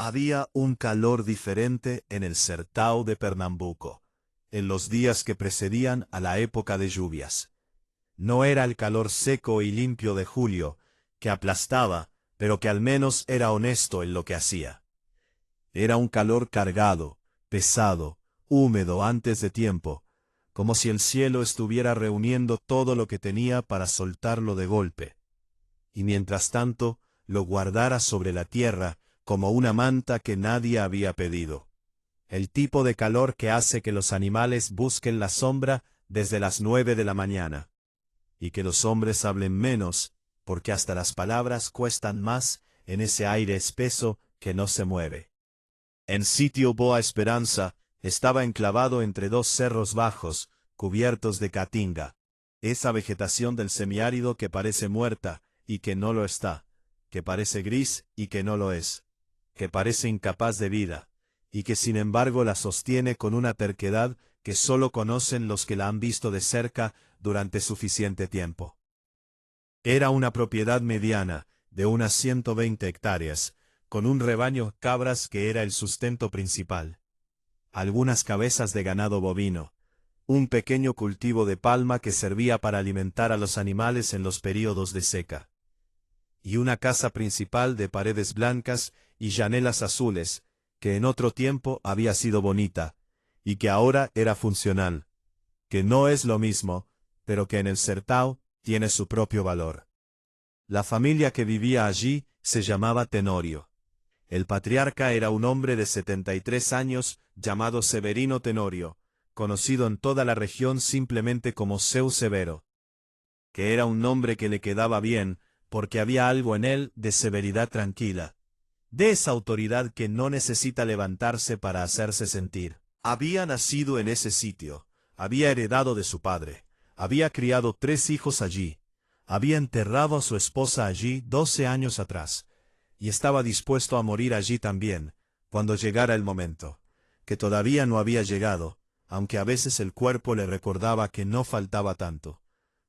Había un calor diferente en el Sertão de Pernambuco, en los días que precedían a la época de lluvias. No era el calor seco y limpio de julio, que aplastaba, pero que al menos era honesto en lo que hacía. Era un calor cargado, pesado, húmedo antes de tiempo, como si el cielo estuviera reuniendo todo lo que tenía para soltarlo de golpe. Y mientras tanto, lo guardara sobre la tierra, como una manta que nadie había pedido. El tipo de calor que hace que los animales busquen la sombra desde las 9 de la mañana. Y que los hombres hablen menos, porque hasta las palabras cuestan más en ese aire espeso que no se mueve. En sitio Boa Esperanza estaba enclavado entre dos cerros bajos, cubiertos de caatinga. Esa vegetación del semiárido que parece muerta y que no lo está, que parece gris y que no lo es, que parece incapaz de vida, y que sin embargo la sostiene con una terquedad que sólo conocen los que la han visto de cerca durante suficiente tiempo. Era una propiedad mediana, de unas 120 hectáreas, con un rebaño de cabras que era el sustento principal. Algunas cabezas de ganado bovino, un pequeño cultivo de palma que servía para alimentar a los animales en los períodos de seca. Y una casa principal de paredes blancas y llanelas azules, que en otro tiempo había sido bonita, y que ahora era funcional, que no es lo mismo, pero que en el Sertão tiene su propio valor. La familia que vivía allí se llamaba Tenório. El patriarca era un hombre de 73 años llamado Severino Tenório, conocido en toda la región simplemente como Seu Severo, que era un nombre que le quedaba bien, porque había algo en él de severidad tranquila, de esa autoridad que no necesita levantarse para hacerse sentir. Había nacido en ese sitio, había heredado de su padre, había criado 3 hijos allí, había enterrado a su esposa allí 12 años atrás, y estaba dispuesto a morir allí también, cuando llegara el momento, que todavía no había llegado, aunque a veces el cuerpo le recordaba que no faltaba tanto.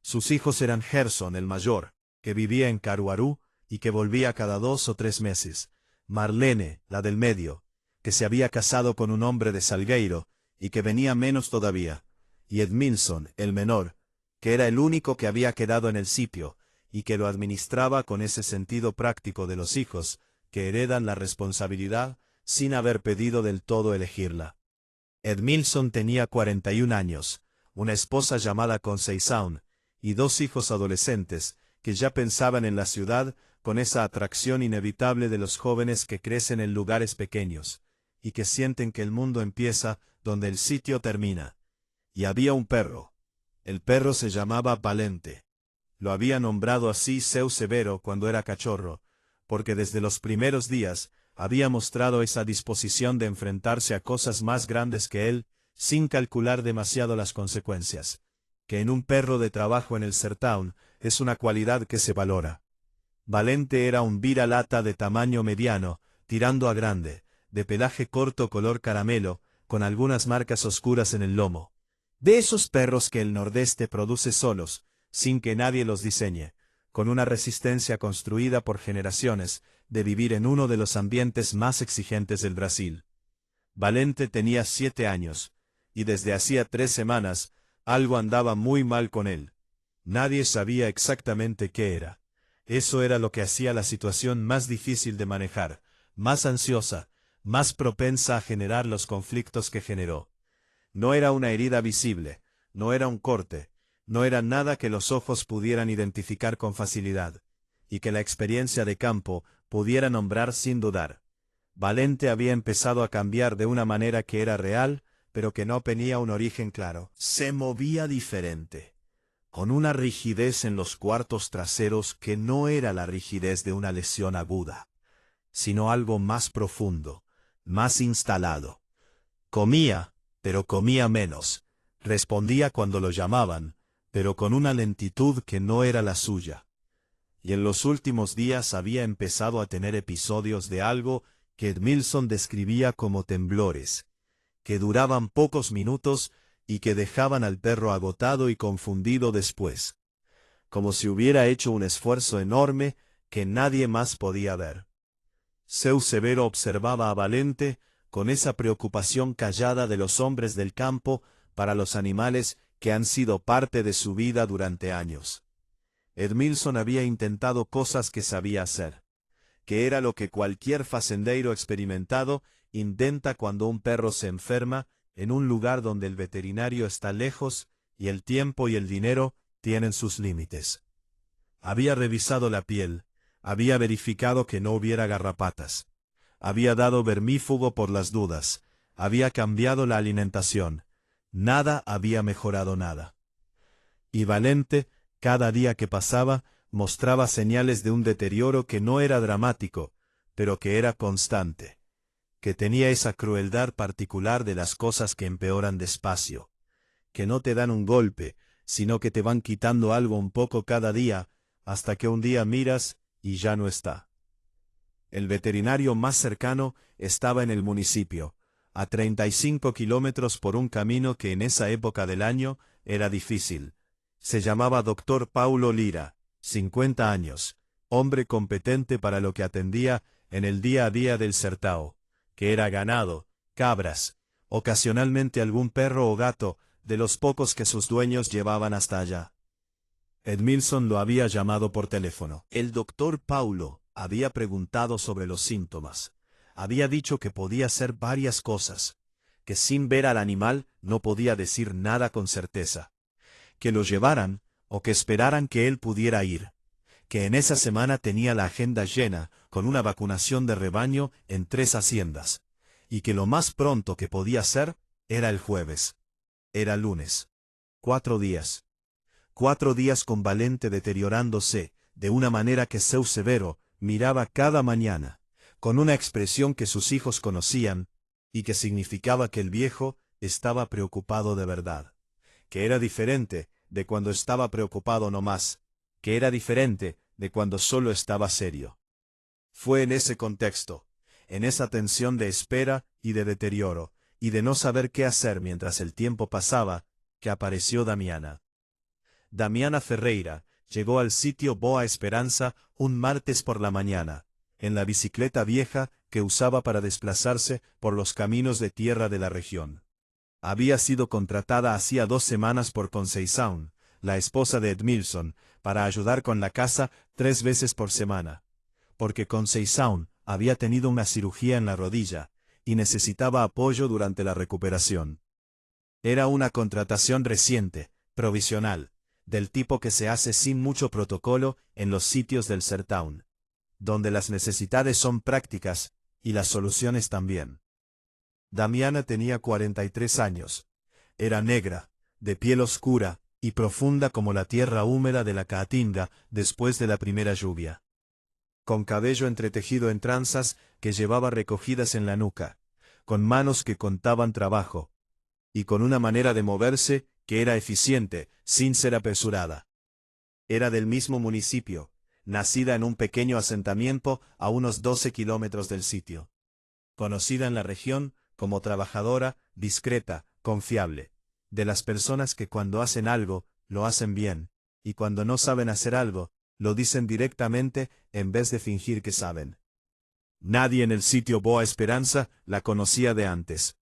Sus hijos eran Gerson, el mayor, que vivía en Caruaru y que volvía cada 2 o 3 meses, Marlene, la del medio, que se había casado con un hombre de Salgueiro y que venía menos todavía, y Edmilson, el menor, que era el único que había quedado en el sitio, y que lo administraba con ese sentido práctico de los hijos, que heredan la responsabilidad sin haber pedido del todo elegirla. Edmilson tenía 41 años, una esposa llamada Conceição, y 2 hijos adolescentes, que ya pensaban en la ciudad con esa atracción inevitable de los jóvenes que crecen en lugares pequeños, y que sienten que el mundo empieza donde el sitio termina. Y había un perro. El perro se llamaba Valente. Lo había nombrado así Seu Severo cuando era cachorro, porque desde los primeros días había mostrado esa disposición de enfrentarse a cosas más grandes que él, sin calcular demasiado las consecuencias, que en un perro de trabajo en el Sertão es una cualidad que se valora. Valente era un vira-lata de tamaño mediano, tirando a grande, de pelaje corto color caramelo, con algunas marcas oscuras en el lomo. De esos perros que el Nordeste produce solos, sin que nadie los diseñe, con una resistencia construida por generaciones, de vivir en uno de los ambientes más exigentes del Brasil. Valente tenía 7 años, y desde hacía 3 semanas, algo andaba muy mal con él. Nadie sabía exactamente qué era. Eso era lo que hacía la situación más difícil de manejar, más ansiosa, más propensa a generar los conflictos que generó. No era una herida visible, no era un corte, no era nada que los ojos pudieran identificar con facilidad, y que la experiencia de campo pudiera nombrar sin dudar. Valente había empezado a cambiar de una manera que era real, pero que no tenía un origen claro. Se movía diferente, con una rigidez en los cuartos traseros que no era la rigidez de una lesión aguda, sino algo más profundo, más instalado. Comía, pero comía menos. Respondía cuando lo llamaban, pero con una lentitud que no era la suya. Y en los últimos días había empezado a tener episodios de algo que Edmilson describía como temblores, que duraban pocos minutos y que dejaban al perro agotado y confundido después, como si hubiera hecho un esfuerzo enorme que nadie más podía ver. Seu Severo observaba a Valente con esa preocupación callada de los hombres del campo para los animales que han sido parte de su vida durante años. Edmilson había intentado cosas que sabía hacer, que era lo que cualquier facendeiro experimentado intenta cuando un perro se enferma en un lugar donde el veterinario está lejos y el tiempo y el dinero tienen sus límites. Había revisado la piel, había verificado que no hubiera garrapatas, había dado vermífugo por las dudas, había cambiado la alimentación, nada había mejorado nada. Y Valente, cada día que pasaba, mostraba señales de un deterioro que no era dramático, pero que era constante, que tenía esa crueldad particular de las cosas que empeoran despacio, que no te dan un golpe, sino que te van quitando algo un poco cada día, hasta que un día miras y ya no está. El veterinario más cercano estaba en el municipio, a 35 kilómetros por un camino que en esa época del año era difícil. Se llamaba Dr. Paulo Lira, 50 años, hombre competente para lo que atendía en el día a día del Sertao, que era ganado, cabras, ocasionalmente algún perro o gato, de los pocos que sus dueños llevaban hasta allá. Edmilson lo había llamado por teléfono. El doctor Paulo había preguntado sobre los síntomas. Había dicho que podía ser varias cosas, que sin ver al animal no podía decir nada con certeza, que lo llevaran o que esperaran que él pudiera ir, que en esa semana tenía la agenda llena con una vacunación de rebaño en 3 haciendas, y que lo más pronto que podía ser era el jueves. Era lunes. 4 días. 4 días con Valente deteriorándose, de una manera que Seu Severo miraba cada mañana, con una expresión que sus hijos conocían, y que significaba que el viejo estaba preocupado de verdad, que era diferente de cuando estaba preocupado no más, que era diferente de cuando solo estaba serio. Fue en ese contexto, en esa tensión de espera y de deterioro, y de no saber qué hacer mientras el tiempo pasaba, que apareció Damiana. Damiana Ferreira llegó al sitio Boa Esperanza un martes por la mañana, en la bicicleta vieja que usaba para desplazarse por los caminos de tierra de la región. Había sido contratada hacía 2 semanas por Conceição, la esposa de Edmilson, para ayudar con la casa 3 veces por semana, porque Conceição había tenido una cirugía en la rodilla y necesitaba apoyo durante la recuperación. Era una contratación reciente, provisional, del tipo que se hace sin mucho protocolo en los sitios del Sertão, donde las necesidades son prácticas y las soluciones también. Damiana tenía 43 años. Era negra, de piel oscura y profunda como la tierra húmeda de la Caatinga después de la primera lluvia. Con cabello entretejido en tranzas que llevaba recogidas en la nuca, con manos que contaban trabajo, y con una manera de moverse que era eficiente, sin ser apresurada. Era del mismo municipio, nacida en un pequeño asentamiento a unos 12 kilómetros del sitio. Conocida en la región como trabajadora, discreta, confiable, de las personas que cuando hacen algo, lo hacen bien, y cuando no saben hacer algo, lo dicen directamente en vez de fingir que saben. Nadie en el sitio Boa Esperanza la conocía de antes.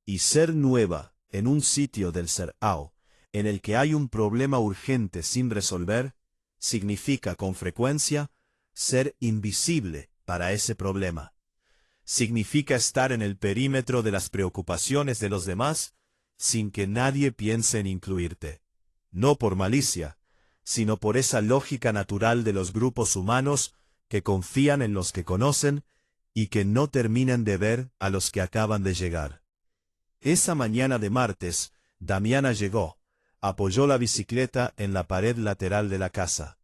Y ser nueva en un sitio del Sertão, en el que hay un problema urgente sin resolver, significa con frecuencia ser invisible para ese problema. Significa estar en el perímetro de las preocupaciones de los demás sin que nadie piense en incluirte. No por malicia, sino por esa lógica natural de los grupos humanos que confían en los que conocen y que no terminan de ver a los que acaban de llegar. Esa mañana de martes, Damiana llegó, apoyó la bicicleta en la pared lateral de la casa.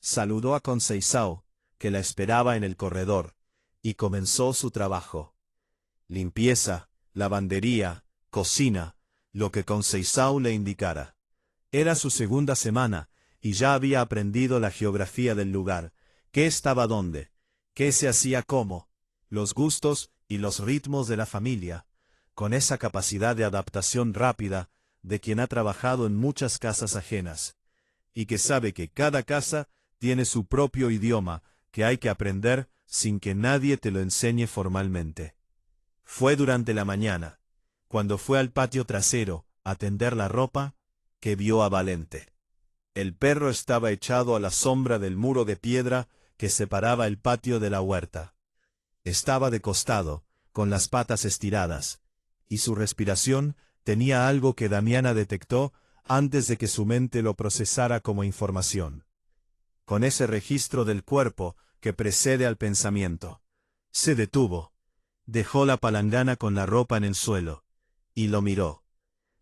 Saludó a Conceição, que la esperaba en el corredor, y comenzó su trabajo. Limpieza, lavandería, cocina, lo que Conceição le indicara. Era su segunda semana, y ya había aprendido la geografía del lugar, qué estaba dónde, qué se hacía cómo, los gustos y los ritmos de la familia, con esa capacidad de adaptación rápida de quien ha trabajado en muchas casas ajenas, y que sabe que cada casa tiene su propio idioma que hay que aprender sin que nadie te lo enseñe formalmente. Fue durante la mañana, cuando fue al patio trasero a tender la ropa, que vio a Valente. El perro estaba echado a la sombra del muro de piedra que separaba el patio de la huerta. Estaba de costado, con las patas estiradas, y su respiración tenía algo que Damiana detectó antes de que su mente lo procesara como información. Con ese registro del cuerpo que precede al pensamiento, se detuvo, dejó la palangana con la ropa en el suelo, y lo miró.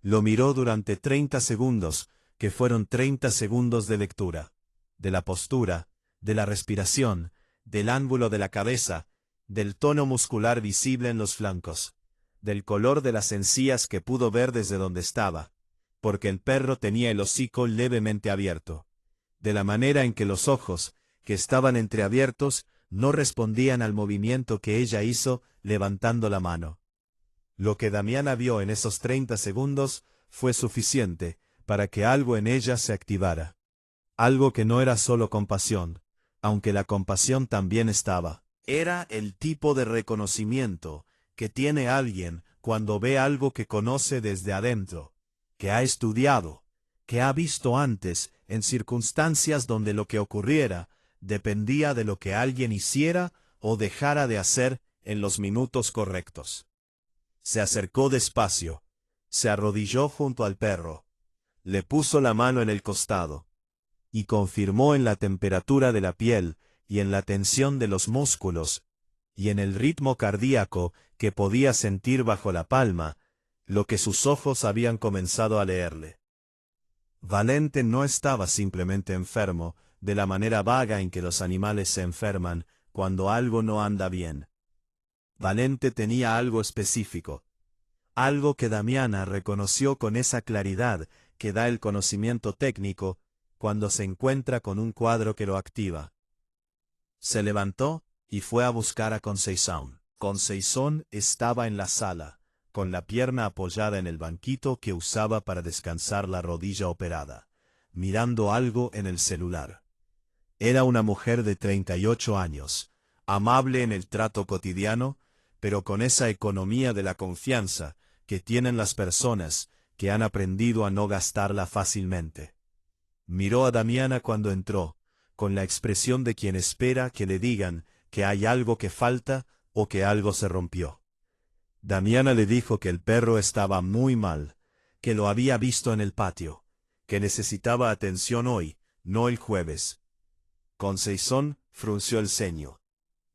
Lo miró durante 30 segundos, que fueron 30 segundos de lectura, de la postura, de la respiración, del ángulo de la cabeza, del tono muscular visible en los flancos, del color de las encías que pudo ver desde donde estaba, porque el perro tenía el hocico levemente abierto, de la manera en que los ojos, que estaban entreabiertos, no respondían al movimiento que ella hizo levantando la mano. Lo que Damiana vio en esos 30 segundos fue suficiente para que algo en ella se activara. Algo que no era solo compasión, aunque la compasión también estaba. Era el tipo de reconocimiento que tiene alguien cuando ve algo que conoce desde adentro, que ha estudiado, que ha visto antes en circunstancias donde lo que ocurriera dependía de lo que alguien hiciera o dejara de hacer en los minutos correctos. Se acercó despacio, se arrodilló junto al perro, le puso la mano en el costado, y confirmó en la temperatura de la piel y en la tensión de los músculos, y en el ritmo cardíaco que podía sentir bajo la palma, lo que sus ojos habían comenzado a leerle. Valente no estaba simplemente enfermo, de la manera vaga en que los animales se enferman cuando algo no anda bien. Valente tenía algo específico, algo que Damiana reconoció con esa claridad que da el conocimiento técnico cuando se encuentra con un cuadro que lo activa. Se levantó y fue a buscar a Conceição. Conceição estaba en la sala, con la pierna apoyada en el banquito que usaba para descansar la rodilla operada, mirando algo en el celular. Era una mujer de 38 años, amable en el trato cotidiano, pero con esa economía de la confianza que tienen las personas que han aprendido a no gastarla fácilmente. Miró a Damiana cuando entró, con la expresión de quien espera que le digan que hay algo que falta o que algo se rompió. Damiana le dijo que el perro estaba muy mal, que lo había visto en el patio, que necesitaba atención hoy, no el jueves. Conceição frunció el ceño.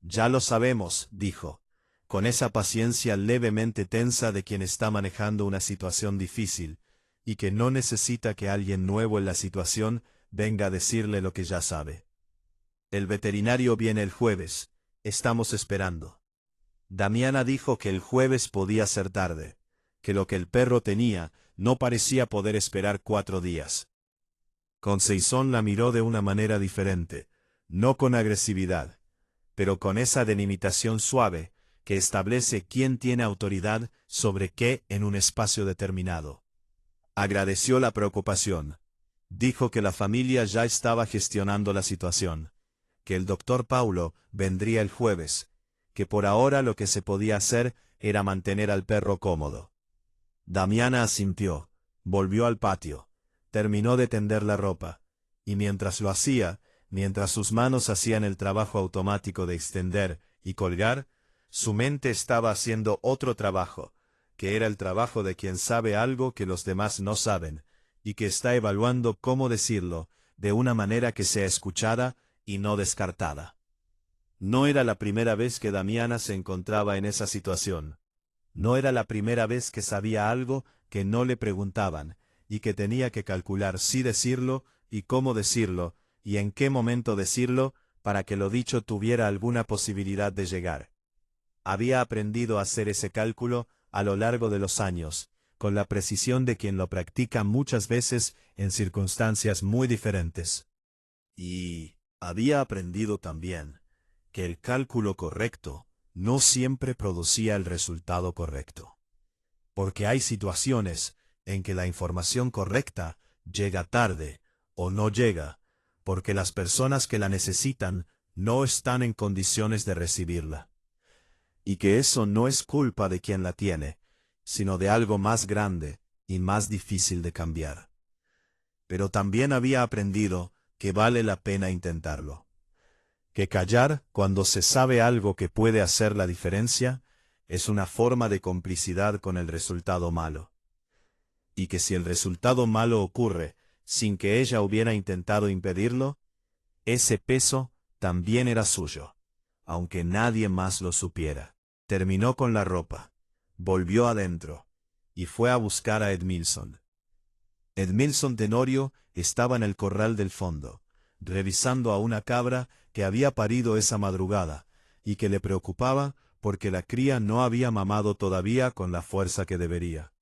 Ya lo sabemos, dijo, con esa paciencia levemente tensa de quien está manejando una situación difícil, y que no necesita que alguien nuevo en la situación venga a decirle lo que ya sabe. El veterinario viene el jueves, estamos esperando. Damiana dijo que el jueves podía ser tarde, que lo que el perro tenía no parecía poder esperar 4 días. Conceição la miró de una manera diferente, no con agresividad, pero con esa delimitación suave que establece quién tiene autoridad sobre qué en un espacio determinado. Agradeció la preocupación. Dijo que la familia ya estaba gestionando la situación, que el doctor Paulo vendría el jueves, que por ahora lo que se podía hacer era mantener al perro cómodo. Damiana asintió, volvió al patio, terminó de tender la ropa, y mientras lo hacía, mientras sus manos hacían el trabajo automático de extender y colgar, su mente estaba haciendo otro trabajo, que era el trabajo de quien sabe algo que los demás no saben, y que está evaluando cómo decirlo de una manera que sea escuchada y no descartada. No era la primera vez que Damiana se encontraba en esa situación. No era la primera vez que sabía algo que no le preguntaban, y que tenía que calcular si decirlo y cómo decirlo, y en qué momento decirlo, para que lo dicho tuviera alguna posibilidad de llegar. Había aprendido a hacer ese cálculo a lo largo de los años, con la precisión de quien lo practica muchas veces en circunstancias muy diferentes. Y había aprendido también que el cálculo correcto no siempre producía el resultado correcto. Porque hay situaciones en que la información correcta llega tarde o no llega, porque las personas que la necesitan no están en condiciones de recibirla. Y que eso no es culpa de quien la tiene, sino de algo más grande y más difícil de cambiar. Pero también había aprendido que vale la pena intentarlo. Que callar cuando se sabe algo que puede hacer la diferencia es una forma de complicidad con el resultado malo. Y que si el resultado malo ocurre sin que ella hubiera intentado impedirlo, ese peso también era suyo, aunque nadie más lo supiera. Terminó con la ropa, volvió adentro, y fue a buscar a Edmilson. Edmilson Tenorio estaba en el corral del fondo, revisando a una cabra que había parido esa madrugada, y que le preocupaba porque la cría no había mamado todavía con la fuerza que debería.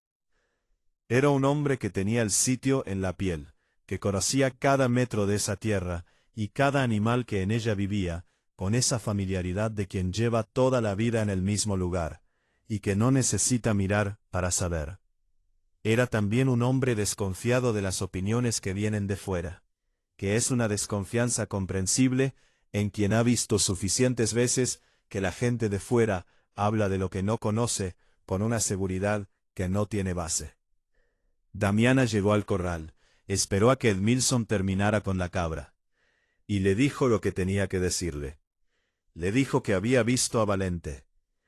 Era un hombre que tenía el sitio en la piel, que conocía cada metro de esa tierra y cada animal que en ella vivía, con esa familiaridad de quien lleva toda la vida en el mismo lugar, y que no necesita mirar para saber. Era también un hombre desconfiado de las opiniones que vienen de fuera, que es una desconfianza comprensible en quien ha visto suficientes veces que la gente de fuera habla de lo que no conoce con una seguridad que no tiene base. Damiana llegó al corral, esperó a que Edmilson terminara con la cabra, y le dijo lo que tenía que decirle. Le dijo que había visto a Valente.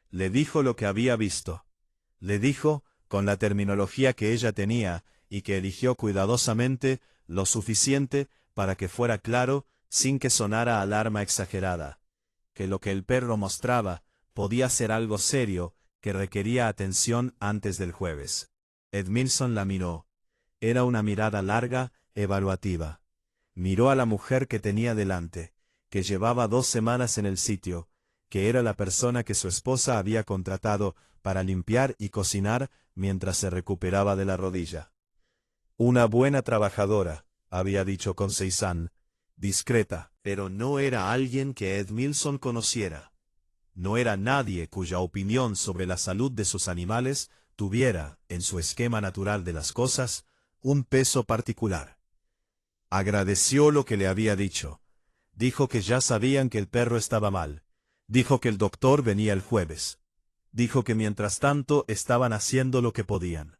Le dijo lo que había visto. Le dijo, con la terminología que ella tenía, y que eligió cuidadosamente, lo suficiente para que fuera claro, sin que sonara alarma exagerada, que lo que el perro mostraba podía ser algo serio que requería atención antes del jueves. Edmilson la miró. Era una mirada larga, evaluativa. Miró a la mujer que tenía delante, que llevaba 2 semanas en el sitio, que era la persona que su esposa había contratado para limpiar y cocinar mientras se recuperaba de la rodilla. Una buena trabajadora, había dicho con Cézanne, discreta, pero no era alguien que Edmilson conociera. No era nadie cuya opinión sobre la salud de sus animales tuviera, en su esquema natural de las cosas, un peso particular. Agradeció lo que le había dicho. Dijo que ya sabían que el perro estaba mal. Dijo que el doctor venía el jueves. Dijo que mientras tanto estaban haciendo lo que podían.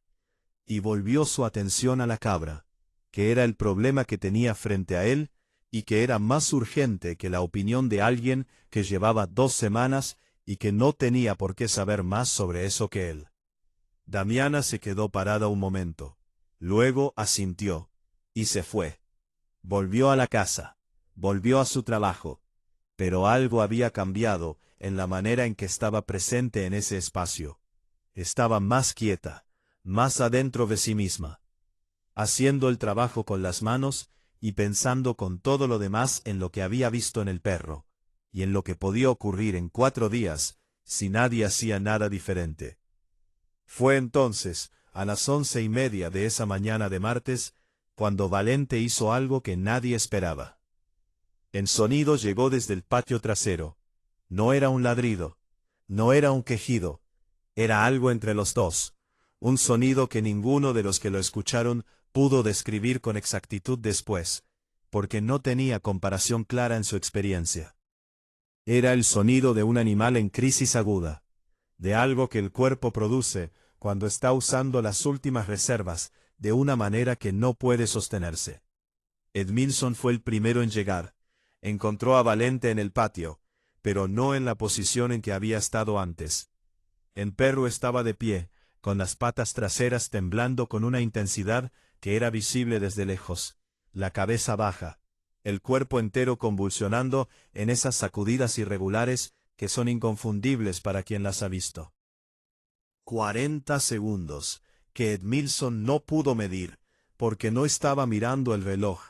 Y volvió su atención a la cabra, que era el problema que tenía frente a él, y que era más urgente que la opinión de alguien que llevaba 2 semanas y que no tenía por qué saber más sobre eso que él. Damiana se quedó parada un momento. Luego asintió, y se fue. Volvió a la casa, volvió a su trabajo, pero algo había cambiado en la manera en que estaba presente en ese espacio. Estaba más quieta, más adentro de sí misma, haciendo el trabajo con las manos y pensando con todo lo demás en lo que había visto en el perro, y en lo que podía ocurrir en 4 días, si nadie hacía nada diferente. Fue entonces, a las 11:30 de esa mañana de martes, cuando Valente hizo algo que nadie esperaba. El sonido llegó desde el patio trasero. No era un ladrido, no era un quejido, era algo entre los dos, un sonido que ninguno de los que lo escucharon pudo describir con exactitud después, porque no tenía comparación clara en su experiencia. Era el sonido de un animal en crisis aguda, de algo que el cuerpo produce cuando está usando las últimas reservas de una manera que no puede sostenerse. Edmilson fue el primero en llegar. Encontró a Valente en el patio, pero no en la posición en que había estado antes. El perro estaba de pie, con las patas traseras temblando con una intensidad que era visible desde lejos, la cabeza baja, el cuerpo entero convulsionando en esas sacudidas irregulares que son inconfundibles para quien las ha visto. 40 segundos, que Edmilson no pudo medir, porque no estaba mirando el reloj,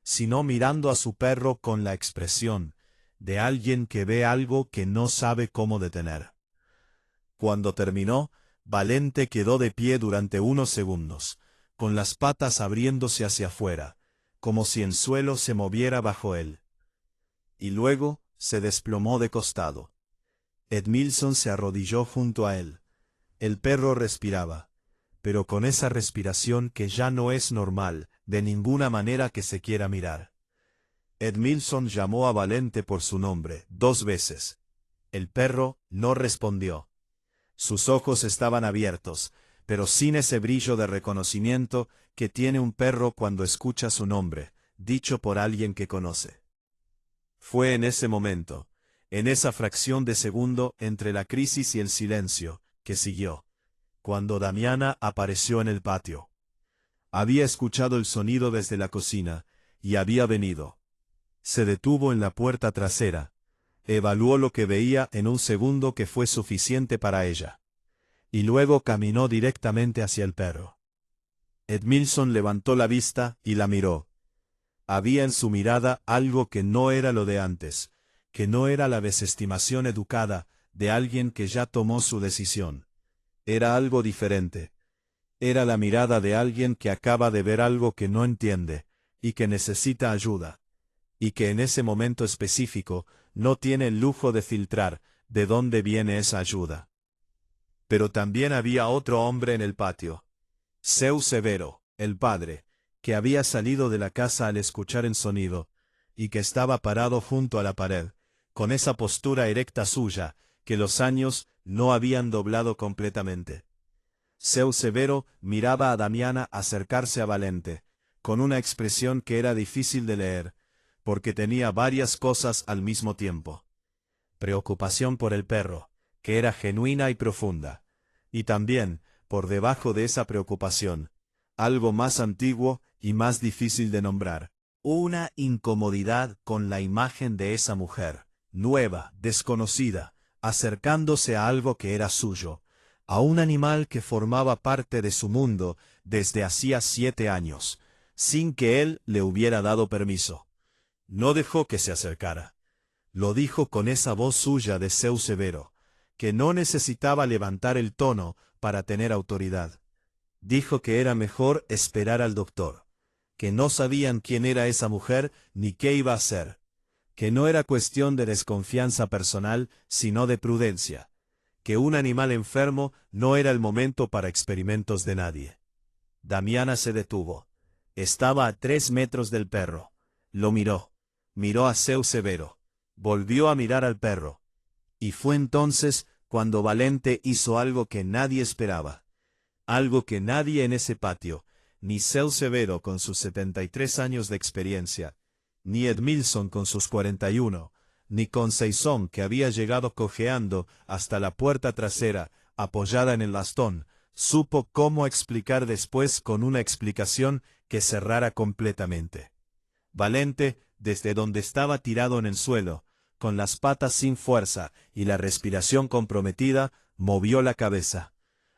sino mirando a su perro con la expresión de alguien que ve algo que no sabe cómo detener. Cuando terminó, Valente quedó de pie durante unos segundos, con las patas abriéndose hacia afuera, como si el suelo se moviera bajo él. Y luego se desplomó de costado. Edmilson se arrodilló junto a él. El perro respiraba, pero con esa respiración que ya no es normal de ninguna manera que se quiera mirar. Edmilson llamó a Valente por su nombre 2 veces. El perro no respondió. Sus ojos estaban abiertos, pero sin ese brillo de reconocimiento que tiene un perro cuando escucha su nombre, dicho por alguien que conoce. Fue en ese momento, en esa fracción de segundo entre la crisis y el silencio, que siguió, cuando Damiana apareció en el patio. Había escuchado el sonido desde la cocina, y había venido. Se detuvo en la puerta trasera. Evaluó lo que veía en un segundo que fue suficiente para ella. Y luego caminó directamente hacia el perro. Edmilson levantó la vista y la miró. Había en su mirada algo que no era lo de antes, que no era la desestimación educada de alguien que ya tomó su decisión. Era algo diferente. Era la mirada de alguien que acaba de ver algo que no entiende, y que necesita ayuda. Y que en ese momento específico no tiene el lujo de filtrar de dónde viene esa ayuda. Pero también había otro hombre en el patio. Seu Severo, el padre, que había salido de la casa al escuchar el sonido, y que estaba parado junto a la pared, con esa postura erecta suya, que los años no habían doblado completamente. Seu Severo miraba a Damiana acercarse a Valente, con una expresión que era difícil de leer, porque tenía varias cosas al mismo tiempo. Preocupación por el perro, que era genuina y profunda, y también, por debajo de esa preocupación, algo más antiguo y más difícil de nombrar, una incomodidad con la imagen de esa mujer, nueva, desconocida, acercándose a algo que era suyo, a un animal que formaba parte de su mundo desde hacía 7 años, sin que él le hubiera dado permiso. No dejó que se acercara. Lo dijo con esa voz suya de Seu Severo, que no necesitaba levantar el tono para tener autoridad. Dijo que era mejor esperar al doctor, que no sabían quién era esa mujer ni qué iba a hacer, que no era cuestión de desconfianza personal, sino de prudencia, que un animal enfermo no era el momento para experimentos de nadie. Damiana se detuvo. Estaba a 3 metros del perro. Lo miró. Miró a Seu Severo. Volvió a mirar al perro. Y fue entonces cuando Valente hizo algo que nadie esperaba. Algo que nadie en ese patio, ni Seu Severo con sus 73 años de experiencia, ni Edmilson con sus 41, ni Conceição que había llegado cojeando hasta la puerta trasera, apoyada en el bastón, supo cómo explicar después con una explicación que cerrara completamente. Valente, desde donde estaba tirado en el suelo, con las patas sin fuerza y la respiración comprometida, movió la cabeza.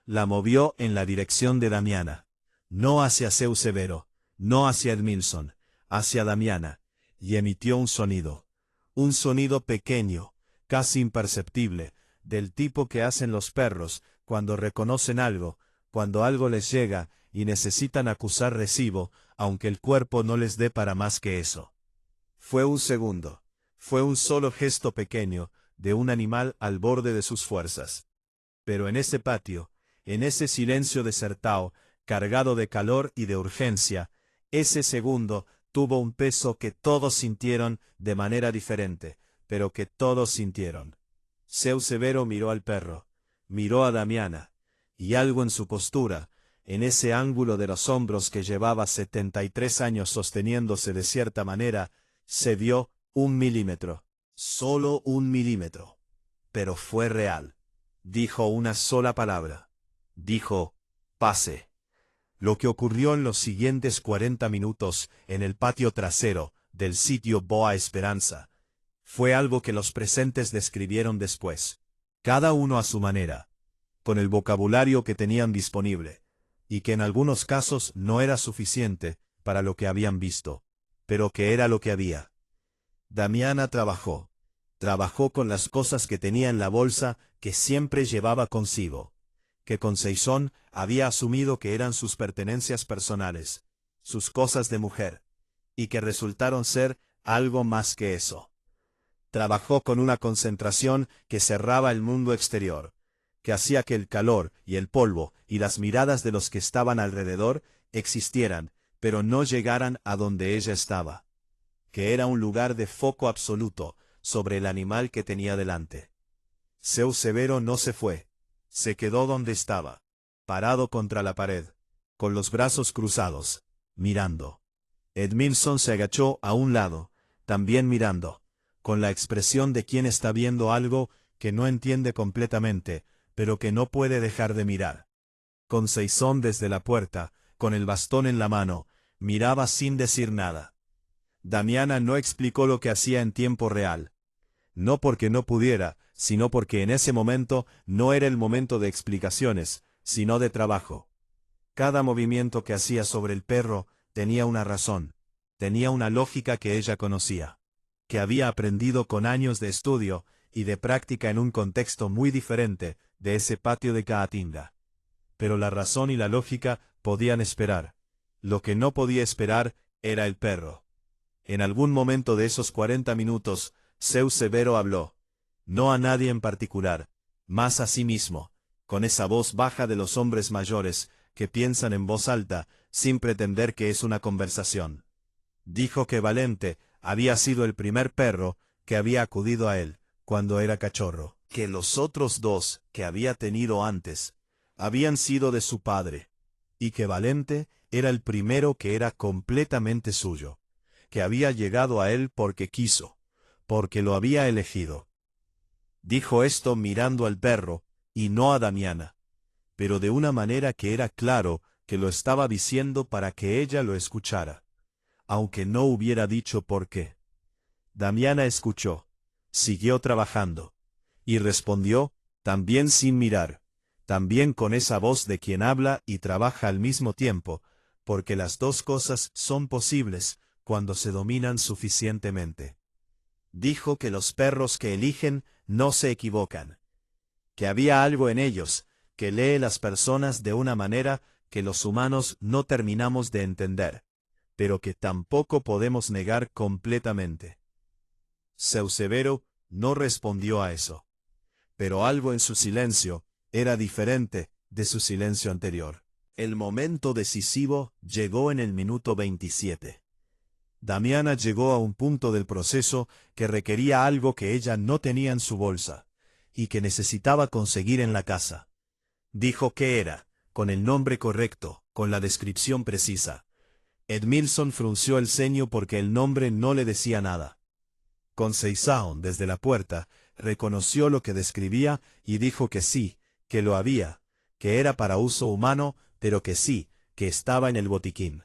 La movió en la dirección de Damiana. No hacia Seu Severo, no hacia Edmilson, hacia Damiana, y emitió un sonido. Un sonido pequeño, casi imperceptible, del tipo que hacen los perros cuando reconocen algo, cuando algo les llega y necesitan acusar recibo, aunque el cuerpo no les dé para más que eso. Fue un segundo. Fue un solo gesto pequeño, de un animal al borde de sus fuerzas. Pero en ese patio, en ese silencio desertado, cargado de calor y de urgencia, ese segundo tuvo un peso que todos sintieron de manera diferente, pero que todos sintieron. Seu Severo miró al perro, miró a Damiana, y algo en su postura, en ese ángulo de los hombros que llevaba 73 años sosteniéndose de cierta manera, se vio 1 milímetro, solo 1 milímetro. Pero fue real. Dijo una sola palabra. Dijo, pase. Lo que ocurrió en los siguientes 40 minutos en el patio trasero del sitio Boa Esperanza fue algo que los presentes describieron después, cada uno a su manera, con el vocabulario que tenían disponible, y que en algunos casos no era suficiente para lo que habían visto, pero que era lo que había. Damiana trabajó con las cosas que tenía en la bolsa que siempre llevaba consigo, que Conceição había asumido que eran sus pertenencias personales, sus cosas de mujer, y que resultaron ser algo más que eso. Trabajó con una concentración que cerraba el mundo exterior, que hacía que el calor y el polvo y las miradas de los que estaban alrededor existieran, pero no llegaran a donde ella estaba. que era un lugar de foco absoluto sobre el animal que tenía delante. Seu Severo no se fue. Se quedó donde estaba, parado contra la pared, con los brazos cruzados, mirando. Edmilson se agachó a un lado, también mirando, con la expresión de quien está viendo algo que no entiende completamente, pero que no puede dejar de mirar. Conceição desde la puerta, con el bastón en la mano, miraba sin decir nada. Damiana no explicó lo que hacía en tiempo real. No porque no pudiera, sino porque en ese momento no era el momento de explicaciones, sino de trabajo. Cada movimiento que hacía sobre el perro tenía una razón, tenía una lógica que ella conocía, que había aprendido con años de estudio y de práctica en un contexto muy diferente de ese patio de Caatinga. Pero la razón y la lógica podían esperar. Lo que no podía esperar era el perro. En algún momento de esos 40 minutos, Seu Severo habló. No a nadie en particular, más a sí mismo, con esa voz baja de los hombres mayores, que piensan en voz alta, sin pretender que es una conversación. Dijo que Valente había sido el primer perro que había acudido a él, cuando era cachorro, que los otros dos que había tenido antes, habían sido de su padre, y que Valente era el primero que era completamente suyo, que había llegado a él porque quiso, porque lo había elegido. Dijo esto mirando al perro, y no a Damiana, pero de una manera que era claro que lo estaba diciendo para que ella lo escuchara, aunque no hubiera dicho por qué. Damiana escuchó, siguió trabajando, y respondió, también sin mirar, también con esa voz de quien habla y trabaja al mismo tiempo, porque las dos cosas son posibles cuando se dominan suficientemente. Dijo que los perros que eligen no se equivocan, que había algo en ellos que lee las personas de una manera que los humanos no terminamos de entender, pero que tampoco podemos negar completamente. Seu Severo no respondió a eso, pero algo en su silencio era diferente de su silencio anterior. El momento decisivo llegó en el minuto 27. Damiana llegó a un punto del proceso que requería algo que ella no tenía en su bolsa, y que necesitaba conseguir en la casa. Dijo qué era, con el nombre correcto, con la descripción precisa. Edmilson frunció el ceño porque el nombre no le decía nada. Conceição, desde la puerta, reconoció lo que describía y dijo que sí, que lo había, que era para uso humano, pero que sí, que estaba en el botiquín.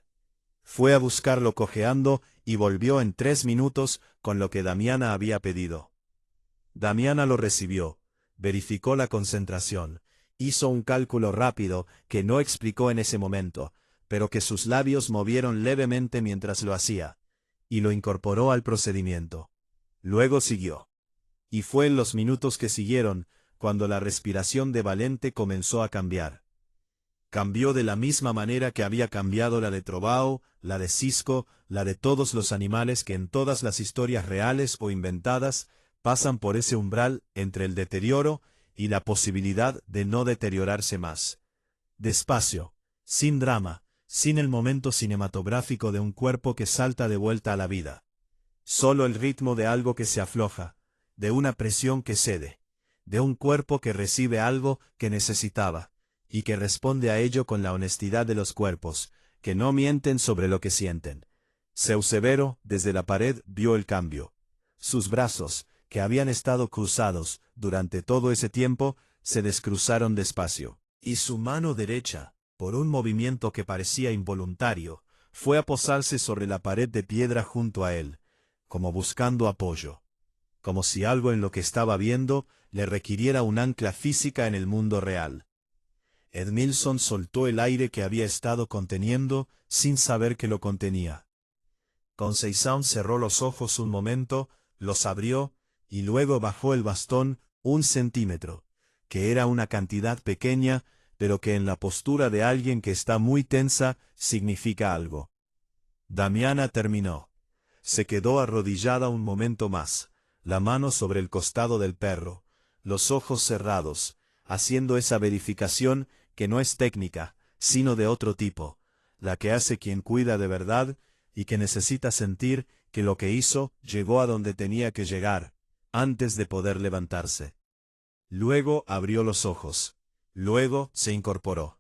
Fue a buscarlo cojeando y volvió en 3 minutos con lo que Damiana había pedido. Damiana lo recibió, verificó la concentración, hizo un cálculo rápido que no explicó en ese momento, pero que sus labios movieron levemente mientras lo hacía, y lo incorporó al procedimiento. Luego siguió. Y fue en los minutos que siguieron cuando la respiración de Valente comenzó a cambiar. Cambió de la misma manera que había cambiado la de Trovão, la de Cisco, la de todos los animales que en todas las historias reales o inventadas pasan por ese umbral entre el deterioro y la posibilidad de no deteriorarse más. Despacio, sin drama, sin el momento cinematográfico de un cuerpo que salta de vuelta a la vida. Solo el ritmo de algo que se afloja, de una presión que cede, de un cuerpo que recibe algo que necesitaba, y que responde a ello con la honestidad de los cuerpos, que no mienten sobre lo que sienten. Seu Severo, desde la pared, vio el cambio. Sus brazos, que habían estado cruzados durante todo ese tiempo, se descruzaron despacio, y su mano derecha, por un movimiento que parecía involuntario, fue a posarse sobre la pared de piedra junto a él, como buscando apoyo, como si algo en lo que estaba viendo le requiriera un ancla física en el mundo real. Edmilson soltó el aire que había estado conteniendo sin saber que lo contenía. Conceição cerró los ojos un momento, los abrió, y luego bajó el bastón 1 centímetro, que era una cantidad pequeña, pero que en la postura de alguien que está muy tensa significa algo. Damiana terminó. Se quedó arrodillada un momento más, la mano sobre el costado del perro, los ojos cerrados, haciendo esa verificación que no es técnica, sino de otro tipo, la que hace quien cuida de verdad y que necesita sentir que lo que hizo llegó a donde tenía que llegar, antes de poder levantarse. Luego abrió los ojos. Luego se incorporó.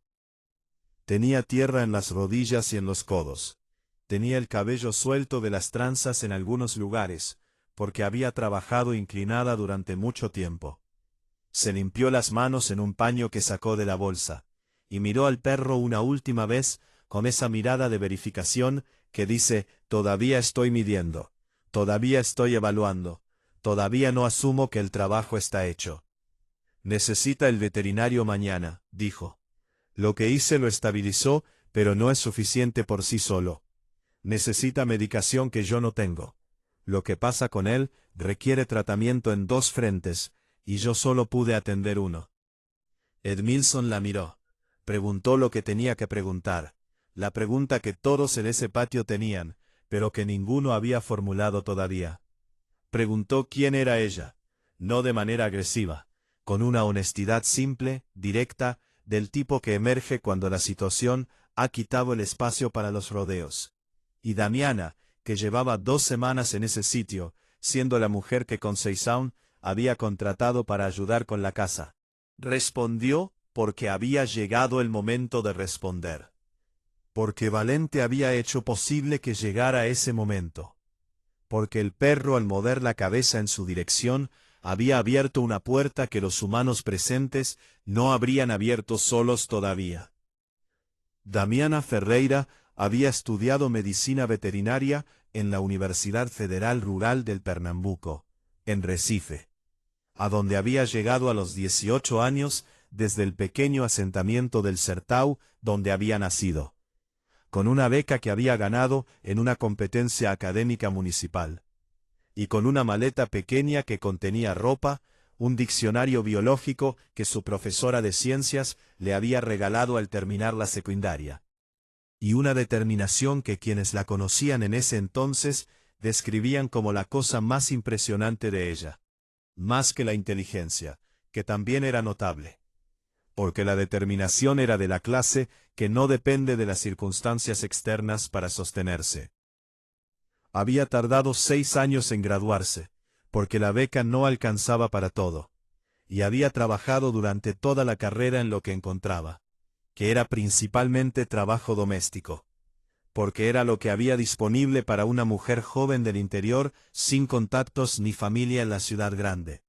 Tenía tierra en las rodillas y en los codos. Tenía el cabello suelto de las tranzas en algunos lugares, porque había trabajado inclinada durante mucho tiempo. Se limpió las manos en un paño que sacó de la bolsa, y miró al perro una última vez con esa mirada de verificación que dice: todavía estoy midiendo, todavía estoy evaluando, todavía no asumo que el trabajo está hecho. Necesita el veterinario mañana, dijo. Lo que hice lo estabilizó, pero no es suficiente por sí solo. Necesita medicación que yo no tengo. Lo que pasa con él requiere tratamiento en 2 frentes, y yo solo pude atender uno. Edmilson la miró. Preguntó lo que tenía que preguntar, la pregunta que todos en ese patio tenían, pero que ninguno había formulado todavía. Preguntó quién era ella, no de manera agresiva, con una honestidad simple, directa, del tipo que emerge cuando la situación ha quitado el espacio para los rodeos. Y Damiana, que llevaba 2 semanas en ese sitio, siendo la mujer que Conceição había contratado para ayudar con la casa, respondió porque había llegado el momento de responder. Porque Valente había hecho posible que llegara ese momento. Porque el perro, al mover la cabeza en su dirección, había abierto una puerta que los humanos presentes no habrían abierto solos todavía. Damiana Ferreira había estudiado medicina veterinaria en la Universidad Federal Rural del Pernambuco, en Recife, a donde había llegado a los 18 años desde el pequeño asentamiento del Sertão donde había nacido, con una beca que había ganado en una competencia académica municipal, y con una maleta pequeña que contenía ropa, un diccionario biológico que su profesora de ciencias le había regalado al terminar la secundaria, y una determinación que quienes la conocían en ese entonces describían como la cosa más impresionante de ella, más que la inteligencia, que también era notable, porque la determinación era de la clase que no depende de las circunstancias externas para sostenerse. Había tardado 6 años en graduarse, porque la beca no alcanzaba para todo, y había trabajado durante toda la carrera en lo que encontraba, que era principalmente trabajo doméstico, porque era lo que había disponible para una mujer joven del interior sin contactos ni familia en la ciudad grande.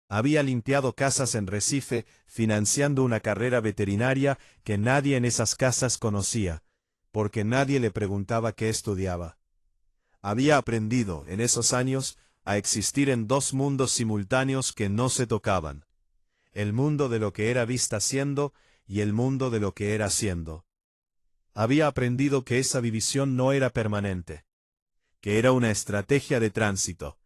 Había limpiado casas en Recife, financiando una carrera veterinaria que nadie en esas casas conocía, porque nadie le preguntaba qué estudiaba. Había aprendido, en esos años, a existir en 2 mundos simultáneos que no se tocaban: el mundo de lo que era vista siendo y el mundo de lo que era siendo. Había aprendido que esa división no era permanente, que era una estrategia de tránsito,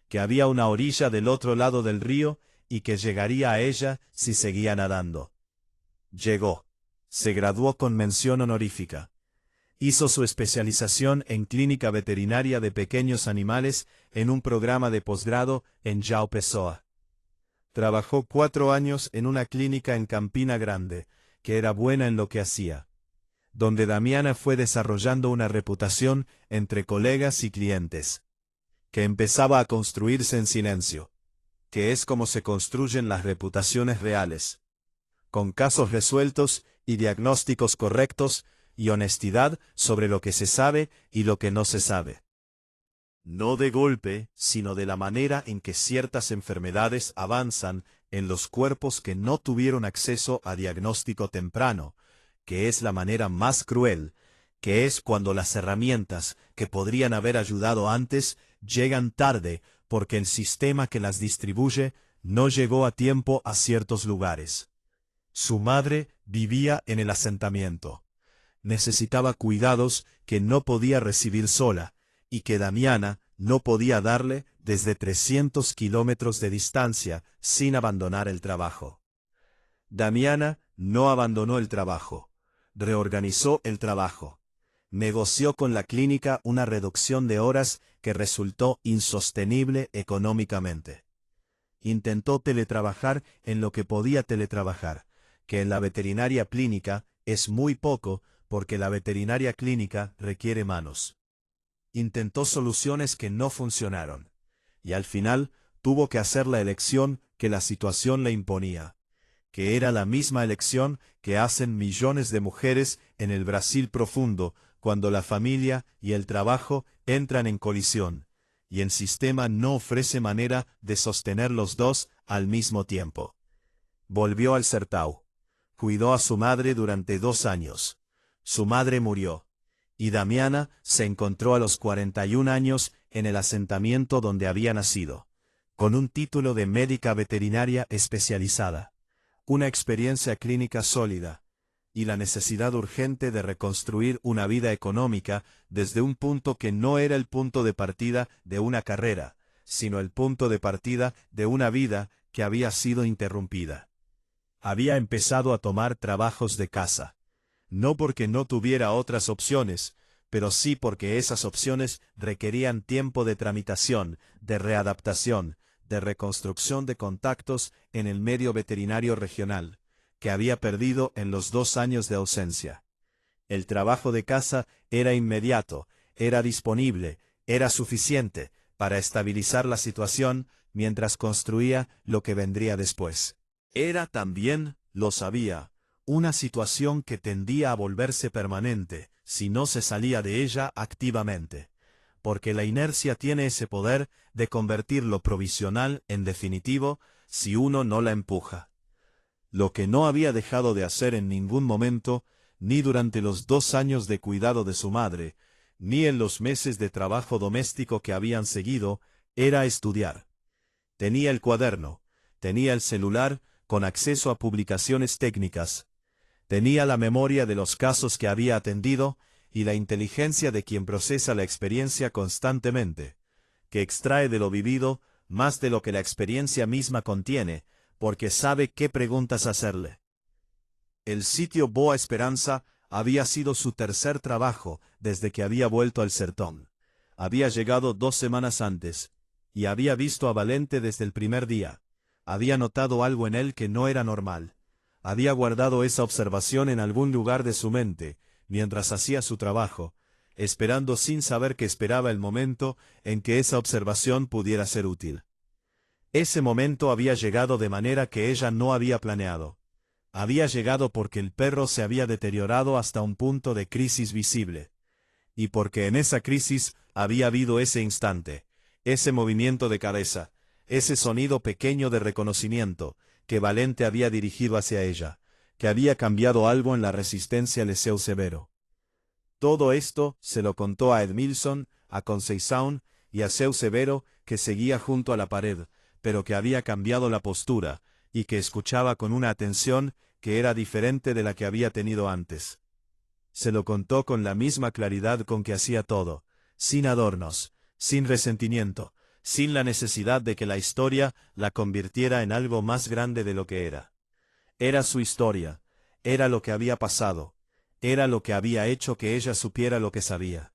que había una orilla del otro lado del río y que llegaría a ella si seguía nadando. Llegó. Se graduó con mención honorífica. Hizo su especialización en clínica veterinaria de pequeños animales en un programa de posgrado en João Pessoa. Trabajó 4 años en una clínica en Campina Grande, que era buena en lo que hacía, donde Damiana fue desarrollando una reputación entre colegas y clientes, que empezaba a construirse en silencio, que es como se construyen las reputaciones reales, con casos resueltos y diagnósticos correctos y honestidad sobre lo que se sabe y lo que no se sabe. No de golpe, sino de la manera en que ciertas enfermedades avanzan en los cuerpos que no tuvieron acceso a diagnóstico temprano, que es la manera más cruel, que es cuando las herramientas que podrían haber ayudado antes llegan tarde porque el sistema que las distribuye no llegó a tiempo a ciertos lugares. Su madre vivía en el asentamiento. Necesitaba cuidados que no podía recibir sola, y que Damiana no podía darle desde 300 kilómetros de distancia sin abandonar el trabajo. Damiana no abandonó el trabajo, reorganizó el trabajo. Negoció con la clínica una reducción de horas que resultó insostenible económicamente. Intentó teletrabajar en lo que podía teletrabajar, que en la veterinaria clínica es muy poco porque la veterinaria clínica requiere manos. Intentó soluciones que no funcionaron. Y al final, tuvo que hacer la elección que la situación le imponía, que era la misma elección que hacen millones de mujeres en el Brasil profundo cuando la familia y el trabajo entran en colisión, y el sistema no ofrece manera de sostener los dos al mismo tiempo. Volvió al Sertão. Cuidó a su madre durante 2 años. Su madre murió, y Damiana se encontró a los 41 años en el asentamiento donde había nacido, con un título de médica veterinaria especializada, una experiencia clínica sólida, y la necesidad urgente de reconstruir una vida económica desde un punto que no era el punto de partida de una carrera, sino el punto de partida de una vida que había sido interrumpida. Había empezado a tomar trabajos de casa, no porque no tuviera otras opciones, pero sí porque esas opciones requerían tiempo de tramitación, de readaptación, de reconstrucción de contactos en el medio veterinario regional, que había perdido en los 2 años de ausencia. El trabajo de casa era inmediato, era disponible, era suficiente para estabilizar la situación mientras construía lo que vendría después. Era también, lo sabía, una situación que tendía a volverse permanente si no se salía de ella activamente, porque la inercia tiene ese poder de convertir lo provisional en definitivo si uno no la empuja. Lo que no había dejado de hacer en ningún momento, ni durante los 2 años de cuidado de su madre, ni en los meses de trabajo doméstico que habían seguido, era estudiar. Tenía el cuaderno, tenía el celular con acceso a publicaciones técnicas, tenía la memoria de los casos que había atendido y la inteligencia de quien procesa la experiencia constantemente, que extrae de lo vivido más de lo que la experiencia misma contiene, porque sabe qué preguntas hacerle. El sitio Boa Esperanza había sido su tercer trabajo desde que había vuelto al Sertão. Había llegado 2 semanas antes, y había visto a Valente desde el primer día. Había notado algo en él que no era normal. Había guardado esa observación en algún lugar de su mente, mientras hacía su trabajo, esperando sin saber que esperaba el momento en que esa observación pudiera ser útil. Ese momento había llegado de manera que ella no había planeado. Había llegado porque el perro se había deteriorado hasta un punto de crisis visible. Y porque en esa crisis había habido ese instante, ese movimiento de cabeza, ese sonido pequeño de reconocimiento, que Valente había dirigido hacia ella, que había cambiado algo en la resistencia de Seu Severo. Todo esto se lo contó a Edmilson, a Conceição y a Seu Severo, que seguía junto a la pared, pero que había cambiado la postura, y que escuchaba con una atención que era diferente de la que había tenido antes. Se lo contó con la misma claridad con que hacía todo, sin adornos, sin resentimiento, sin la necesidad de que la historia la convirtiera en algo más grande de lo que era. Era su historia, era lo que había pasado, era lo que había hecho que ella supiera lo que sabía.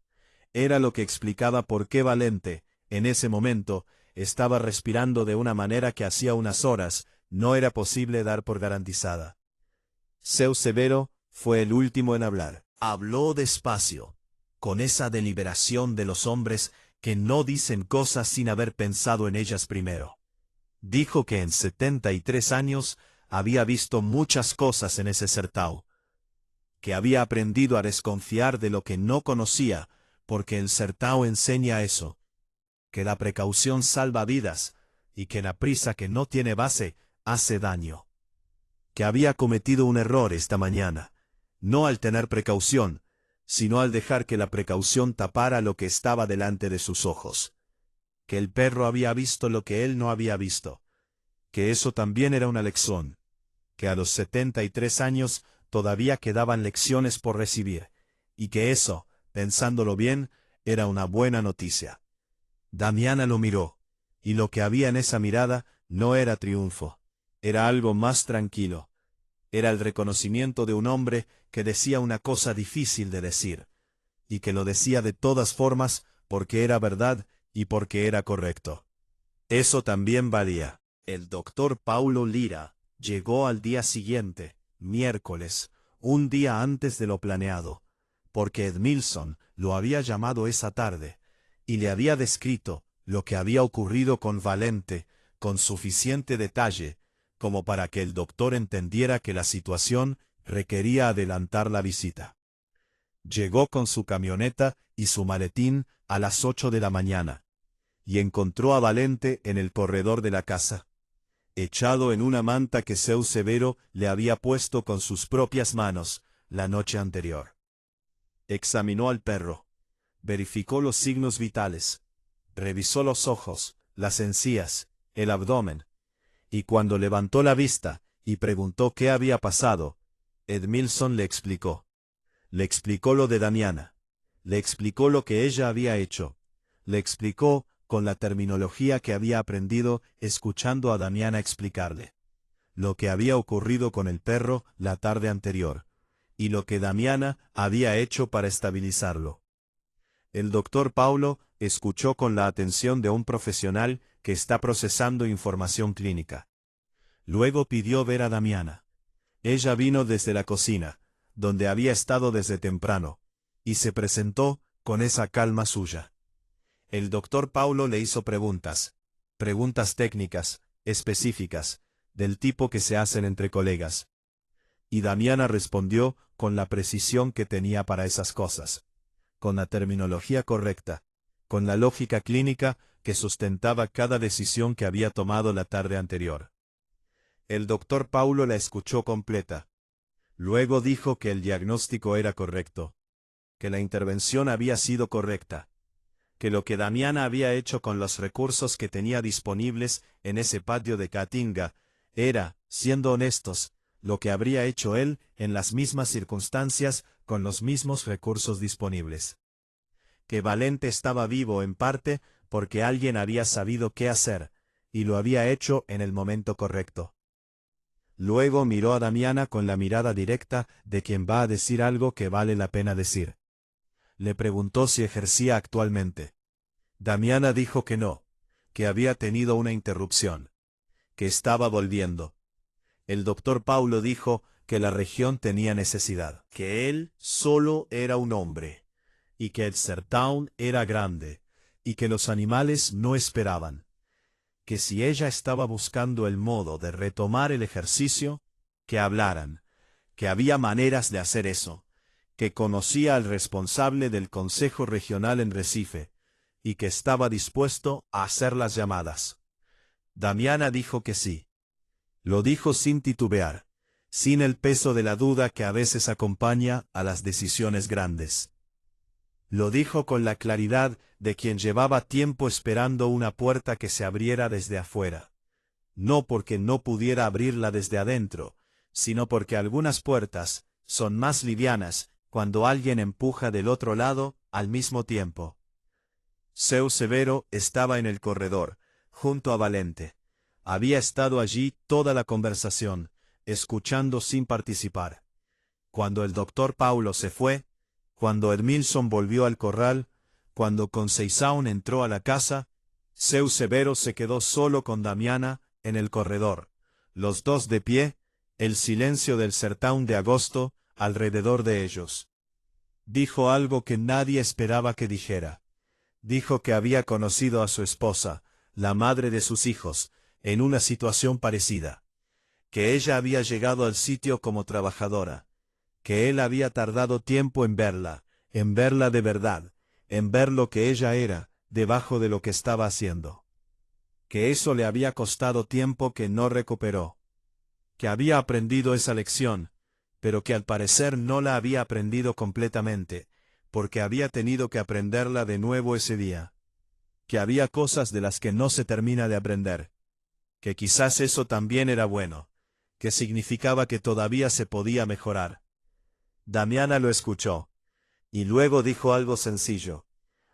Era lo que explicaba por qué Valente, en ese momento, estaba respirando de una manera que hacía unas horas no era posible dar por garantizada. Seu Severo fue el último en hablar. Habló despacio, con esa deliberación de los hombres que no dicen cosas sin haber pensado en ellas primero. Dijo que en 73 años había visto muchas cosas en ese Sertão, que había aprendido a desconfiar de lo que no conocía, porque el Sertão enseña eso, que la precaución salva vidas, y que la prisa que no tiene base hace daño. Que había cometido un error esta mañana, no al tener precaución, sino al dejar que la precaución tapara lo que estaba delante de sus ojos. Que el perro había visto lo que él no había visto. Que eso también era una lección. Que a los 73 años todavía quedaban lecciones por recibir. Y que eso, pensándolo bien, era una buena noticia. Damiana lo miró, y lo que había en esa mirada no era triunfo. Era algo más tranquilo. Era el reconocimiento de un hombre que decía una cosa difícil de decir, y que lo decía de todas formas porque era verdad y porque era correcto. Eso también valía. El doctor Paulo Lira llegó al día siguiente, miércoles, un día antes de lo planeado, porque Edmilson lo había llamado esa tarde, y le había descrito lo que había ocurrido con Valente, con suficiente detalle, como para que el doctor entendiera que la situación requería adelantar la visita. Llegó con su camioneta y su maletín a las 8 de la mañana, y encontró a Valente en el corredor de la casa, echado en una manta que Seu Severo le había puesto con sus propias manos la noche anterior. Examinó al perro, verificó los signos vitales, revisó los ojos, las encías, el abdomen, y cuando levantó la vista y preguntó qué había pasado, Edmilson le explicó. Le explicó lo de Damiana, le explicó lo que ella había hecho, le explicó con la terminología que había aprendido escuchando a Damiana explicarle, lo que había ocurrido con el perro la tarde anterior, y lo que Damiana había hecho para estabilizarlo. El doctor Paulo escuchó con la atención de un profesional que está procesando información clínica. Luego pidió ver a Damiana. Ella vino desde la cocina, donde había estado desde temprano, y se presentó con esa calma suya. El doctor Paulo le hizo preguntas técnicas, específicas, del tipo que se hacen entre colegas. Y Damiana respondió con la precisión que tenía para esas cosas, con la terminología correcta, con la lógica clínica que sustentaba cada decisión que había tomado la tarde anterior. El doctor Paulo la escuchó completa. Luego dijo que el diagnóstico era correcto, que la intervención había sido correcta, que lo que Damiana había hecho con los recursos que tenía disponibles en ese patio de Caatinga era, siendo honestos, lo que habría hecho él en las mismas circunstancias con los mismos recursos disponibles. Que Valente estaba vivo en parte porque alguien había sabido qué hacer, y lo había hecho en el momento correcto. Luego miró a Damiana con la mirada directa de quien va a decir algo que vale la pena decir. Le preguntó si ejercía actualmente. Damiana dijo que no, que había tenido una interrupción, que estaba volviendo. El doctor Paulo dijo que la región tenía necesidad, que él solo era un hombre, y que el Sertown era grande, y que los animales no esperaban. Que si ella estaba buscando el modo de retomar el ejercicio, que hablaran, que había maneras de hacer eso, que conocía al responsable del Consejo Regional en Recife, y que estaba dispuesto a hacer las llamadas. Damiana dijo que sí. Lo dijo sin titubear, sin el peso de la duda que a veces acompaña a las decisiones grandes. Lo dijo con la claridad de quien llevaba tiempo esperando una puerta que se abriera desde afuera. No porque no pudiera abrirla desde adentro, sino porque algunas puertas son más livianas cuando alguien empuja del otro lado al mismo tiempo. Seu Severo estaba en el corredor, junto a Valente. Había estado allí toda la conversación, escuchando sin participar. Cuando el doctor Paulo se fue, cuando Edmilson volvió al corral, cuando Conceição entró a la casa, Seu Severo se quedó solo con Damiana en el corredor, los dos de pie, el silencio del Sertão de agosto alrededor de ellos. Dijo algo que nadie esperaba que dijera. Dijo que había conocido a su esposa, la madre de sus hijos, en una situación parecida. Que ella había llegado al sitio como trabajadora. Que él había tardado tiempo en verla de verdad, en ver lo que ella era, debajo de lo que estaba haciendo. Que eso le había costado tiempo que no recuperó. Que había aprendido esa lección, pero que al parecer no la había aprendido completamente, porque había tenido que aprenderla de nuevo ese día. Que había cosas de las que no se termina de aprender. Que quizás eso también era bueno, que significaba que todavía se podía mejorar. Damiana lo escuchó, y luego dijo algo sencillo,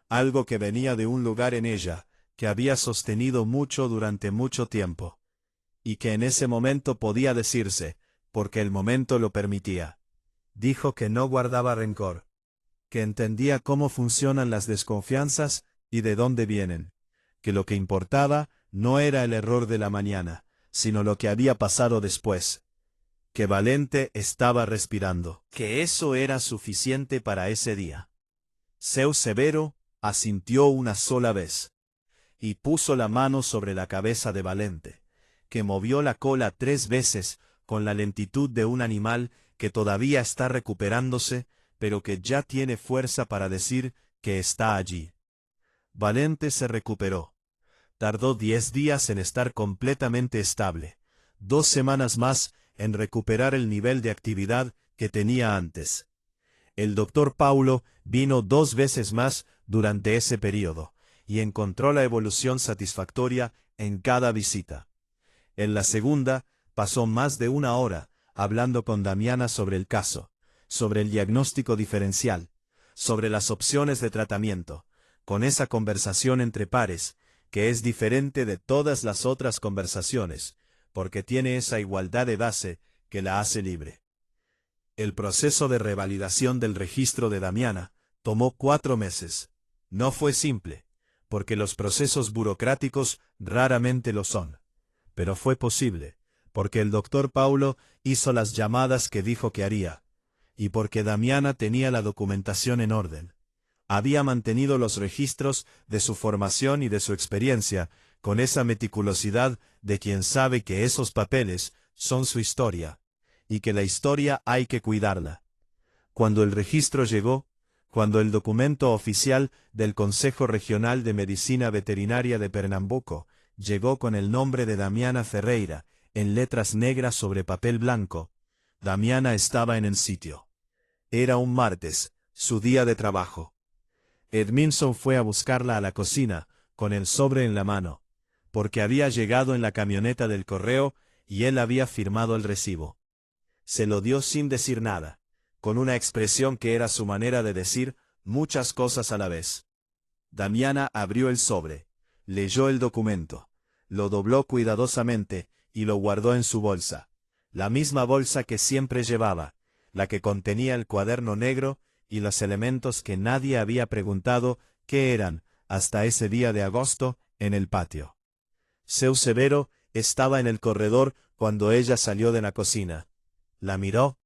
algo que venía de un lugar en ella, que había sostenido mucho durante mucho tiempo, y que en ese momento podía decirse, porque el momento lo permitía. Dijo que no guardaba rencor, que entendía cómo funcionan las desconfianzas y de dónde vienen, que lo que importaba no era el error de la mañana, sino lo que había pasado después. Que Valente estaba respirando, que eso era suficiente para ese día. Seu Severo Asintió una sola vez. Y puso la mano sobre la cabeza de Valente, que movió la cola 3 veces con la lentitud de un animal que todavía está recuperándose, pero que ya tiene fuerza para decir que está allí. Valente se recuperó. Tardó 10 días en estar completamente estable, 2 semanas más en recuperar el nivel de actividad que tenía antes. El doctor Paulo vino 2 veces más durante ese período, y encontró la evolución satisfactoria en cada visita. En la segunda, pasó más de 1 hora hablando con Damiana sobre el caso, sobre el diagnóstico diferencial, sobre las opciones de tratamiento, con esa conversación entre pares, que es diferente de todas las otras conversaciones, porque tiene esa igualdad de base que la hace libre. El proceso de revalidación del registro de Damiana tomó 4 meses. No fue simple, porque los procesos burocráticos raramente lo son. Pero fue posible, porque el doctor Paulo hizo las llamadas que dijo que haría, y porque Damiana tenía la documentación en orden. Había mantenido los registros de su formación y de su experiencia, con esa meticulosidad de quien sabe que esos papeles son su historia, y que la historia hay que cuidarla. Cuando el registro llegó, cuando el documento oficial del Consejo Regional de Medicina Veterinaria de Pernambuco llegó con el nombre de Damiana Ferreira, en letras negras sobre papel blanco, Damiana estaba en el sitio. Era un martes, su día de trabajo. Edmondson fue a buscarla a la cocina, con el sobre en la mano, porque había llegado en la camioneta del correo y él había firmado el recibo. Se lo dio sin decir nada, con una expresión que era su manera de decir muchas cosas a la vez. Damiana abrió el sobre, leyó el documento, lo dobló cuidadosamente y lo guardó en su bolsa, la misma bolsa que siempre llevaba, la que contenía el cuaderno negro y los elementos que nadie había preguntado qué eran hasta ese día de agosto en el patio. Seu Severo estaba en el corredor cuando ella salió de la cocina. La miró,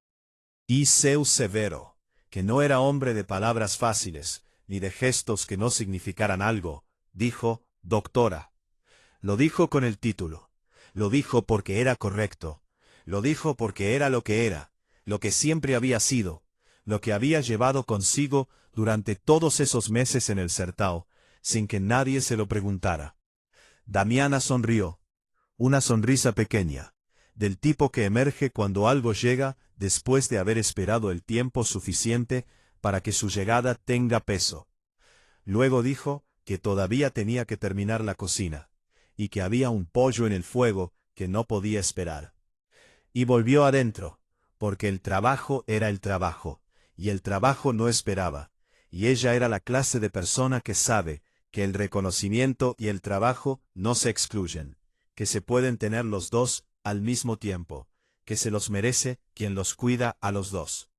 y Seu Severo, que no era hombre de palabras fáciles, ni de gestos que no significaran algo, dijo, «Doctora». Lo dijo con el título, lo dijo porque era correcto, lo dijo porque era lo que siempre había sido, lo que había llevado consigo durante todos esos meses en el Sertao, sin que nadie se lo preguntara. Damiana sonrió, una sonrisa pequeña, del tipo que emerge cuando algo llega después de haber esperado el tiempo suficiente para que su llegada tenga peso. Luego dijo que todavía tenía que terminar la cocina, y que había un pollo en el fuego que no podía esperar. Y volvió adentro, porque el trabajo era el trabajo, y el trabajo no esperaba, y ella era la clase de persona que sabe que el reconocimiento y el trabajo no se excluyen, que se pueden tener los dos al mismo tiempo, que se los merece quien los cuida a los dos.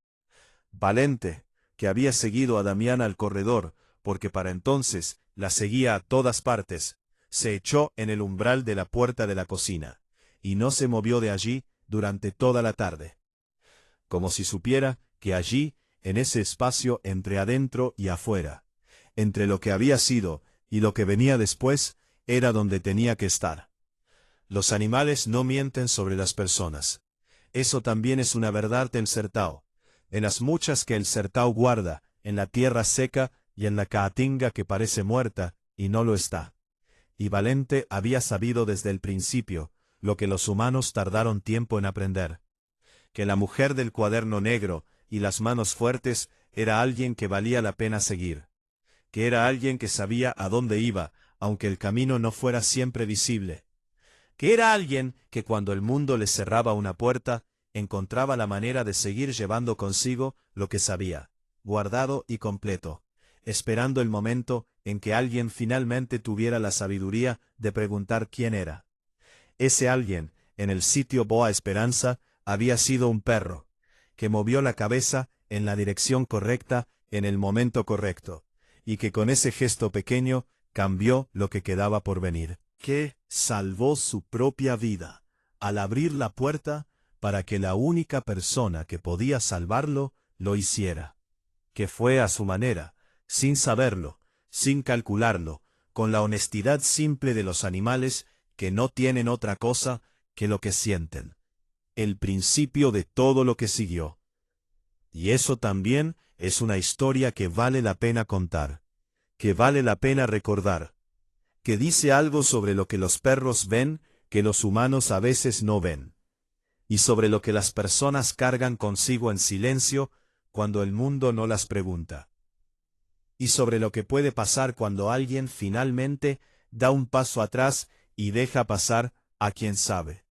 Valente, que había seguido a Damiana al corredor, porque para entonces la seguía a todas partes, se echó en el umbral de la puerta de la cocina, y no se movió de allí durante toda la tarde. Como si supiera que allí, en ese espacio entre adentro y afuera, entre lo que había sido y lo que venía después, era donde tenía que estar. Los animales no mienten sobre las personas. Eso también es una verdad del Sertao, en las muchas que el Sertao guarda, en la tierra seca y en la caatinga que parece muerta, y no lo está. Y Valente había sabido desde el principio, lo que los humanos tardaron tiempo en aprender. Que la mujer del cuaderno negro y las manos fuertes era alguien que valía la pena seguir. Que era alguien que sabía a dónde iba, aunque el camino no fuera siempre visible. Que era alguien que cuando el mundo le cerraba una puerta, encontraba la manera de seguir llevando consigo lo que sabía, guardado y completo, esperando el momento en que alguien finalmente tuviera la sabiduría de preguntar quién era. Ese alguien, en el sitio Boa Esperanza, había sido un perro, que movió la cabeza en la dirección correcta en el momento correcto, y que con ese gesto pequeño cambió lo que quedaba por venir. Que salvó su propia vida al abrir la puerta para que la única persona que podía salvarlo lo hiciera. Que fue a su manera, sin saberlo, sin calcularlo, con la honestidad simple de los animales que no tienen otra cosa que lo que sienten. El principio de todo lo que siguió. Y eso también es una historia que vale la pena contar, que vale la pena recordar, que dice algo sobre lo que los perros ven que los humanos a veces no ven, y sobre lo que las personas cargan consigo en silencio cuando el mundo no las pregunta, y sobre lo que puede pasar cuando alguien finalmente da un paso atrás y deja pasar a quien sabe.